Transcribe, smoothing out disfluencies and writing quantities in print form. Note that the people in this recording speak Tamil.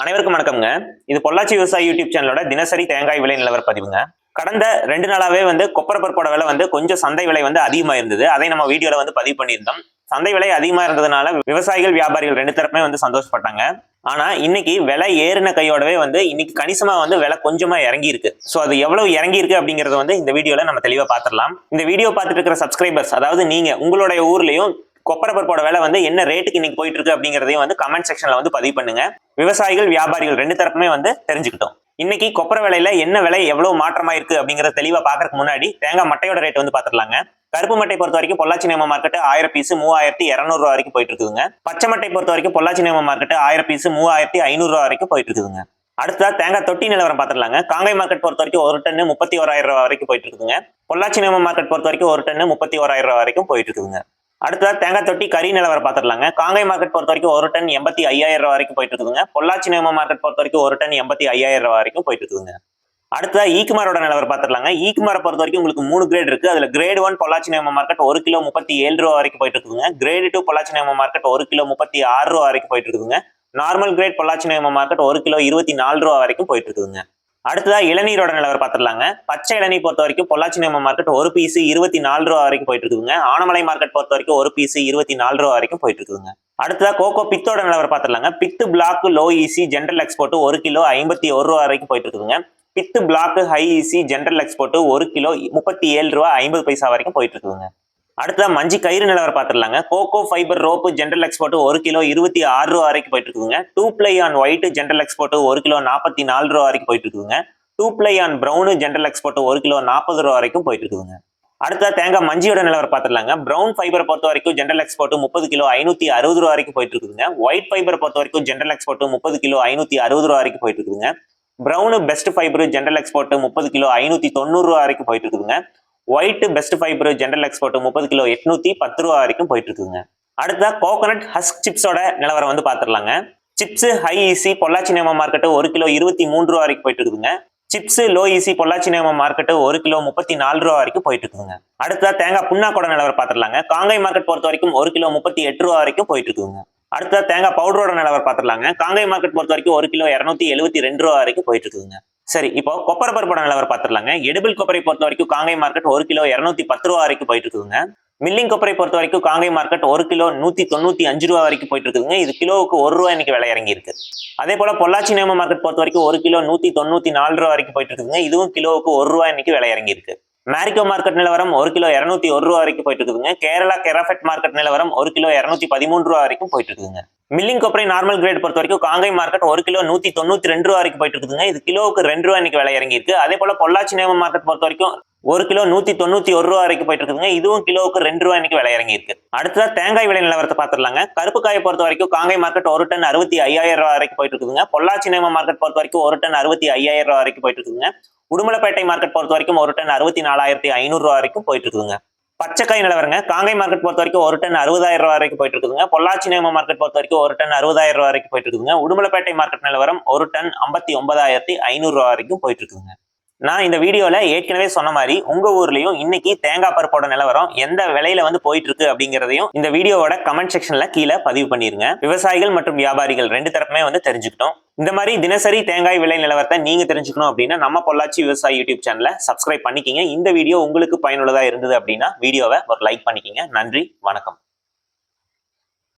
அனைவருக்கும் வணக்கம்ங்க. இது பொள்ளாச்சி விவசாய யூடியூப் சேனலோட தினசரி தேங்காய் விலை நிலவர பதிவுங்க. கடந்த 2 நாளாவே கொப்பரை பருப்போட விலை கொஞ்சம் சந்தை விலை அதிகமா இருந்தது. அதை நம்ம வீடியோல பதிவு பண்ணியிருந்தோம். சந்தை விலை அதிகமா இருந்ததுனால விவசாயிகள் வியாபாரிகள் 2 தரப்புமே சந்தோஷப்பட்டாங்க. ஆனா இன்னைக்கு விலை ஏறின கையோடவே இன்னைக்கு கணிசமா விலை கொஞ்சமா இறங்கி இருக்கு. சோ அது எவ்வளவு இறங்கி இருக்கு அப்படிங்கறத இந்த வீடியோல நம்ம தெளிவா பாத்துடலாம். இந்த வீடியோ பார்த்துட்டு இருக்கிற சப்ஸ்கிரைபர்ஸ், அதாவது நீங்க உங்களுடைய ஊர்லயும் கொப்பரை பருப்போட விலை என்ன ரேட்டுக்கு இன்னைக்கு போயிட்டு இருக்கு அப்படிங்கறதையும் கமெண்ட் செக்ஷன்ல பதிவு பண்ணுங்க. விவசாயிகள் வியாபாரிகள் 2 தரப்புமே தெரிஞ்சுக்கிட்டோம். இன்னைக்கு கொப்பரை விலையில என்ன விலை எவ்வளவு மாற்றமா இருக்கு அப்படிங்கறத தெளிவா பாக்குறதுக்கு முன்னாடி தேங்காய் மட்டையோட ரேட் பாத்துடலாங்க. கருப்பு மட்டை பொறுத்த வரைக்கும் பொள்ளாச்சி நேம மார்க்கெட் 1000 பீஸ் 3200 ரூபாய் வரைக்கும் போயிட்டு இருக்குதுங்க. பச்சை மட்டை பொறுத்த வரைக்கும் பொள்ளாச்சி நேம மார்க்கெட் 1000 பீஸ் 3500 ரூபாய் வரைக்கும் போயிட்டு இருக்குதுங்க. அடுத்ததா தேங்காய் தொட்டி நிலவரம் பாத்துடலாங்க. காங்கை மார்க்கெட் பொறுத்த வரைக்கும் ஒரு டன் 31000 ரூபாய் வரைக்கும் போயிட்டு இருக்குதுங்க. பொள்ளாச்சி நேம மார்க்கெட் பொறுத்த வரைக்கும் ஒரு டன் 31000 ரூபாய் வரைக்கும் போயிட்டு இருக்குதுங்க. அடுத்ததா தேங்காய் தொட்டி கறி நிலவரம் பாத்துடலாங்க. காங்கை மார்க்கெட் பொறுத்த வரைக்கும் ஒரு டன் 85000 ரூபாய் வரைக்கும் போயிட்டு இருக்குதுங்க. பொள்ளாச்சி நேம மார்க்கெட் பொறுத்த வரைக்கும் ஒரு டன் 85000 ரூபாய் வரைக்கும் போயிட்டு இருக்குதுங்க. அடுத்ததா ஈக்குமாரோட நிலவரம் பாத்துடலாங்க. ஈக்குமாரை பொறுத்த வரைக்கும் உங்களுக்கு 3 கிரேட் இருக்கு. அதுல கிரேட் 1 பொள்ளாச்சி நேம மார்க்கெட் 1 கிலோ 37 ரூபாய் வரைக்கும் போயிட்டு இருக்குதுங்க. கிரேட் 2 பொள்ளாச்சி நேம மார்க்கெட் 1 கிலோ 36 ரூபாய் வரைக்கும் போயிட்டு இருக்குதுங்க. நார்மல் கிரேட் பொள்ளாச்சி நேம மார்க்கெட் 1 கிலோ 24 ரூபாய் வரைக்கும் போயிட்டு இருக்குதுங்க. அடுத்ததா இளநீரோட நிலவரம் பாத்துடலாங்க. பச்சை இளநீர் பொறுத்த வரைக்கும் பொள்ளாச்சி நேம மார்க்கெட் ஒரு பீஸ் 24 ரூபாய் வரைக்கும் போயிட்டு இருக்குதுங்க. ஆனமலை மார்க்கெட் பொறுத்த வரைக்கும் ஒரு பீஸ் 24 ரூபாய் வரைக்கும் போயிட்டு இருக்குதுங்க. அடுத்ததா கோகோ பித்தோட நிலவரம் பாத்துடலாங்க. பித்து பிளாக் லோ ஈசி ஜென்ரல் எக்ஸ்போர்ட் 1 கிலோ 51 ரூபாய் வரைக்கும் போயிட்டு இருக்குதுங்க. பித்து பிளாக் ஹை ஈசி ஜென்ரல் எக்ஸ்போர்ட் 1 கிலோ 37 ரூபாய் 50 பைசா வரைக்கும் போயிட்டு இருக்குதுங்க. அடுத்ததா மஞ்சி கயிறு நிலவரம் பாத்துடலாங்க. Coco fiber rope general export 1 kilo 26 ரூபாய் வரைக்கும் போயிட்டு இருக்குதுங்க. 2 ply on white general export 1 kilo 44 ரூபாய் வரைக்கும் போயிட்டு இருக்குதுங்க. 2 ply on brown general export 1 kilo 40 ரூபாய் வரைக்கும் போயிட்டு இருக்குதுங்க. அடுத்த தேங்காய் மஞ்சியோட நிலவரம் பாத்துடலாங்க. பிரவுன் ஃபைபர் பொறுத்த வரைக்கும் ஜென்ரல் எக்ஸ்போர்ட் 30 கிலோ 560 ரூபாய் வரைக்கும் போயிட்டு இருக்குதுங்க. ஒயிட் ஃபைபர் பொறுத்த வரைக்கும் ஜென்ரல் எக்ஸ்போர்ட் 30 கிலோ 560 ரூபாய் வரைக்கும் போயிட்டு இருக்குதுங்க. Brown best fibre general export 30 kilo 590 ரூபாய் வரைக்கும் போயிட்டு இருக்குதுங்க. White best fibre general export 30 kilo 810 ரூபாய் வரைக்கும் போயிட்டு இருக்குதுங்க. அடுத்த கோகனட் ஹஸ்க் சிப்ஸோட நிலவரம் பாத்துடலாங்க. சிப்ஸ் ஹை ஈசி பொள்ளாச்சி நேம மார்க்கெட் 1 கிலோ 23 ரூபாய் வரைக்கும் போயிட்டு இருக்குதுங்க. சிப்ஸ் லோ ஈசி பொள்ளாச்சி நேம மார்க்கெட் 1 கிலோ 34 ரூபாய் வரைக்கும் போயிட்டு இருக்குங்க. அடுத்ததா தேங்காய் புண்ணாக்கோட நிலவரம் பாத்துடலாங்க. காங்கை மார்க்கெட் பொறுத்த வரைக்கும் 1 கிலோ 38 ரூபாய் வரைக்கும் போயிட்டு இருக்குங்க. அடுத்ததா தேங்காய் பவுடரோட நிலவரம் பாத்துடலாங்க. காங்கை மார்க்கெட் பொறுத்த வரைக்கும் 1 கிலோ 272 ரூபாய் வரைக்கும் போயிட்டு இருக்குங்க. சரி, இப்போ கொப்பரை பருப்போட நிலவரம் பாத்துடலாங்க. எடிபிள் கொப்பரை பொறுத்த வரைக்கும் காங்கை மார்க்கெட் 1 கிலோ 210 ரூபாய் வரைக்கும் போயிட்டு இருக்குங்க. மில்லிங் கொப்பரை பொறுத்த வரைக்கும் காங்கை மார்க்கெட் 1 கிலோ 195 ரூபாய் வரைக்கும் போயிட்டு இருக்குதுங்க. இது கிலோவுக்கு 1 ரூபாய் இன்னைக்கு விலை இறங்கி இருக்கு. அதே போல பொள்ளாச்சி நேம மார்க்கெட் பொறுத்த வரைக்கும் 1 கிலோ 194 ரூபாய் வரைக்கும் போயிட்டு இருக்குதுங்க. இதுவும் கிலோவுக்கு 1 ரூபாய் இன்னைக்கு விலை இறங்கி இருக்கு. மேரிகோ மார்க்கெட் நிலவரம் 1 கிலோ 201 ரூபாய் வரைக்கும் போயிட்டு இருக்குதுங்க. கேரளா கெராஃபெட் மார்க்கெட் நிலவரம் 1 கிலோ 213 ரூபாய் வரைக்கும் போயிட்டு இருக்குதுங்க. மில்லிங் கொப்பரை நார்மல் கிரேட் பொறுத்த வரைக்கும் காங்கை மார்க்கெட் 1 கிலோ 192 ரூபாய் வரைக்கும் போயிட்டு இருக்குதுங்க. இது கிலோவுக்கு 2 ரூபாய் இன்னைக்கு விலை இறங்கி இருக்கு. அதே போல பொள்ளாச்சி நேம மார்க்கெட் பொறுத்த வரைக்கும் 1 கிலோ 191 ரூபாய் வரைக்கும் போயிட்டு இருக்குதுங்க. இதுவும் கிலோவுக்கு 2 ரூபாய் இன்னைக்கு விலை இறங்கி இருக்கு. அடுத்ததா தேங்காய் விலை நிலவரத்தை பாத்துடலாங்க. கருப்பு காயை பொறுத்த வரைக்கும் காங்கை மார்க்கெட் 1 டன் 65000 ரூபாய் வரைக்கும் போயிட்டு இருக்குதுங்க. பொள்ளாச்சி நேம மார்க்கெட் பொறுத்த வரைக்கும் 1 டன் 65000 ரூபாய் வரைக்கும் போயிட்டு இருக்குதுங்க. உடுமலைப்பேட்டை மார்க்கெட் பொறுத்த வரைக்கும் 1 டன் 64500 ரூபாய் வரைக்கும் போயிட்டு இருக்குதுங்க. பச்சைக்காய் நிலவரங்க. காங்கை மார்க்கெட் பொறுத்த வரைக்கும் 1 டன் 60000 ரூபாய் வரைக்கும் போயிட்டு இருக்குதுங்க. பொள்ளாச்சி நேம மார்க்கெட் பொறுத்த வரைக்கும் 1 டன் 60000 ரூபாய் வரைக்கும் போயிட்டு இருக்குதுங்க. உடுமலைப்பேட்டை மார்க்கெட் நிலவரம் 1 டன் 59500 ரூபாய் வரைக்கும் போயிட்டு இருக்குதுங்க. நான் இந்த வீடியோல ஏற்கனவே சொன்ன மாதிரி உங்க ஊர்லயும் இன்னைக்கு தேங்காய் பருப்போட நிலவரம் எந்த விலையில போயிட்டு இருக்கு அப்படிங்கறதையும் இந்த வீடியோவோட கமெண்ட் செக்ஷன்ல கீழே பதிவு பண்ணிருங்க. விவசாயிகள் மற்றும் வியாபாரிகள் 2 தரப்புமே தெரிஞ்சுக்கிட்டோம். இந்த மாதிரி தினசரி தேங்காய் விலை நிலவரத்தை நீங்க தெரிஞ்சுக்கணும் அப்படின்னா நம்ம பொள்ளாச்சி விவசாய யூடியூப் சேனலை சப்ஸ்கிரைப் பண்ணிக்கிங்க. இந்த வீடியோ உங்களுக்கு பயனுள்ளதா இருந்தது அப்படின்னா வீடியோவை ஒரு லைக் பண்ணிக்கிங்க. நன்றி, வணக்கம்.